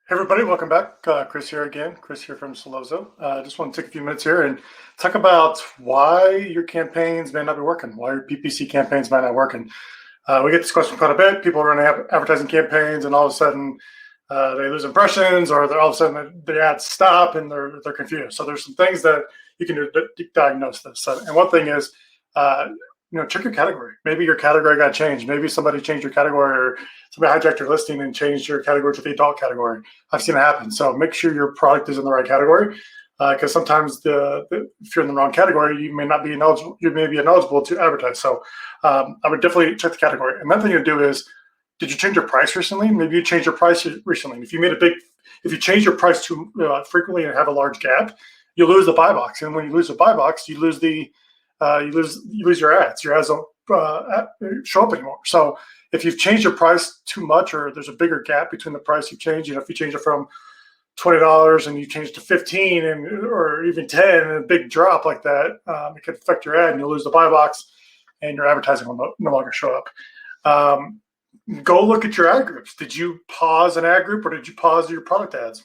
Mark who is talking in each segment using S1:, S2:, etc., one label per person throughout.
S1: Hey everybody, welcome back. Kris here again. Kris here from Solozo. Just want to take a few minutes here and talk about why your campaigns may not be working, why your PPC campaigns might not be working. We get this question quite a bit. People are running advertising campaigns and all of a sudden they lose impressions, or all of a sudden the ads stop and they're confused. So there's some things that you can do to diagnose this. And one thing is, uh, check your category. Maybe your category got changed. Maybe somebody changed your category, or somebody hijacked your listing and changed your category to the adult category. I've seen it happen. So make sure your product is in the right category, because sometimes if you're in the wrong category, you may not be ineligible. You may be ineligible to advertise. So I would definitely check the category. Another thing to do is, did you change your price recently? Maybe you changed your price recently. If you change your price too frequently and have a large gap, you lose the buy box. And when you lose the buy box, you lose you lose your ads. Your ads don't show up anymore. So if you've changed your price too much, or there's a bigger gap between the price you've changed, if you change it from $20 and you change it to 15 or even 10, and a big drop like that, it could affect your ad and you'll lose the buy box and your advertising will no longer show up. Go look at your ad groups. Did you pause an ad group, or did you pause your product ads?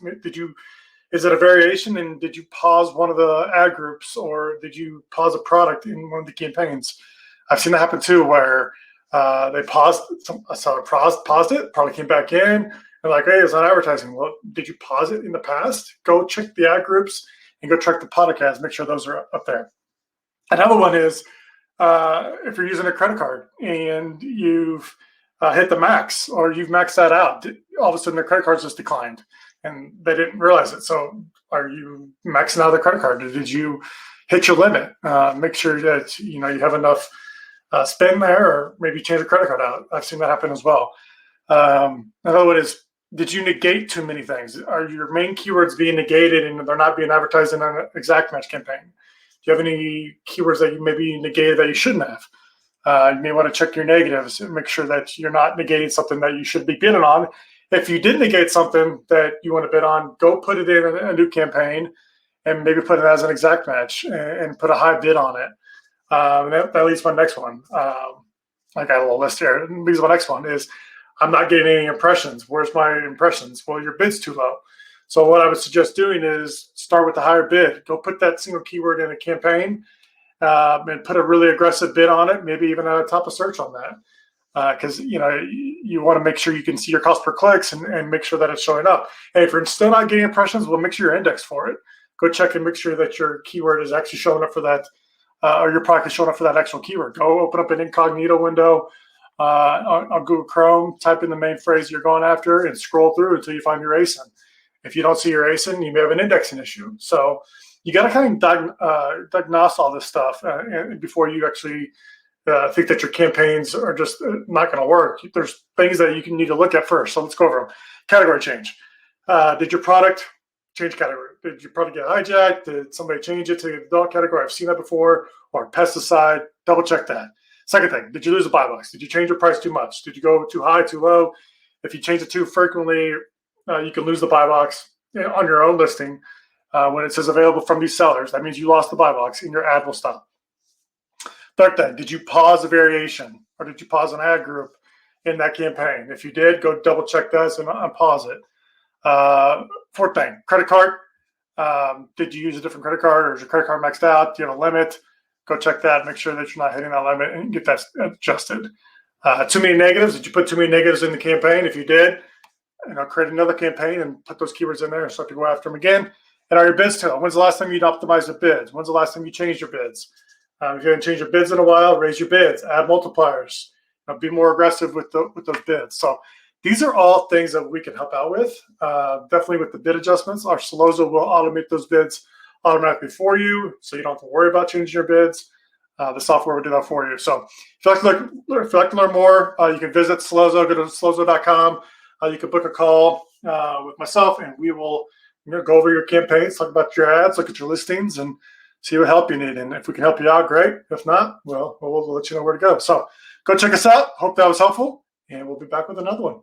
S1: Is it a variation, and did you pause one of the ad groups, or did you pause a product in one of the campaigns? I've seen that happen too, where they paused, a seller paused it, probably came back in, and like, hey, it's not advertising. Well, did you pause it in the past? Go check the ad groups and go check the product ads, make sure those are up there. Another one is, if you're using a credit card and you've hit the max, or you've maxed that out, all of a sudden the credit card's just declined and they didn't realize it. So are you maxing out the credit card? Did you hit your limit? Make sure that you have enough spend there, or maybe change the credit card out. I've seen that happen as well. Another one is, did you negate too many things? Are your main keywords being negated and they're not being advertised in an exact match campaign? Do you have any keywords that you maybe negated that you shouldn't have? You may want to check your negatives and make sure that you're not negating something that you should be bidding on. If you did negate something that you want to bid on, go put it in a new campaign and maybe put it as an exact match and put a high bid on it. That leads to my next one. I got a little list here. It leads to my next one is, I'm not getting any impressions. Where's my impressions? Well, your bid's too low. So what I would suggest doing is start with the higher bid. Go put that single keyword in a campaign and put a really aggressive bid on it, maybe even at the top of search on that. Because you want to make sure you can see your cost per clicks and make sure that it's showing up. And if you're still not getting impressions, well, make sure you're indexed for it. Go check and make sure that your keyword is actually showing up for that, or your product is showing up for that actual keyword. Go open up an incognito window on Google Chrome, type in the main phrase you're going after, and scroll through until you find your ASIN. If you don't see your ASIN, you may have an indexing issue. So you got to kind of diagnose all this stuff before you actually think that your campaigns are just not going to work. There's things that you need to look at first. So let's go over them. Category change. Did your product change category? Did your product get hijacked? Did somebody change it to the adult category? I've seen that before. Or pesticide. Double check that. Second thing, did you lose a buy box? Did you change your price too much? Did you go too high, too low? If you change it too frequently, you can lose the buy box on your own listing. When it says available from these sellers, that means you lost the buy box and your ad will stop. Third thing, did you pause a variation, or did you pause an ad group in that campaign? If you did, go double check that and unpause it. Fourth thing, credit card. Did you use a different credit card, or is your credit card maxed out? Do you have a limit? Go check that. Make sure that you're not hitting that limit and get that adjusted. Too many negatives. Did you put too many negatives in the campaign? If you did, create another campaign and put those keywords in there and start to go after them again. And are your bids too? When's the last time you'd optimized the bids? When's the last time you changed your bids? If you haven't changed your bids in a while, raise your bids, add multipliers, be more aggressive with those bids. So these are all things that we can help out with. Definitely with the bid adjustments, our Solozo will automate those bids automatically for you, so you don't have to worry about changing your bids. The software will do that for you. So if you'd like to learn more, you can visit Solozo. Go to solozo.com. You can book a call with myself, and we will go over your campaigns, talk about your ads, look at your listings, and see what help you need. And if we can help you out, great. If not, well, we'll let you know where to go. So go check us out. Hope that was helpful, and we'll be back with another one.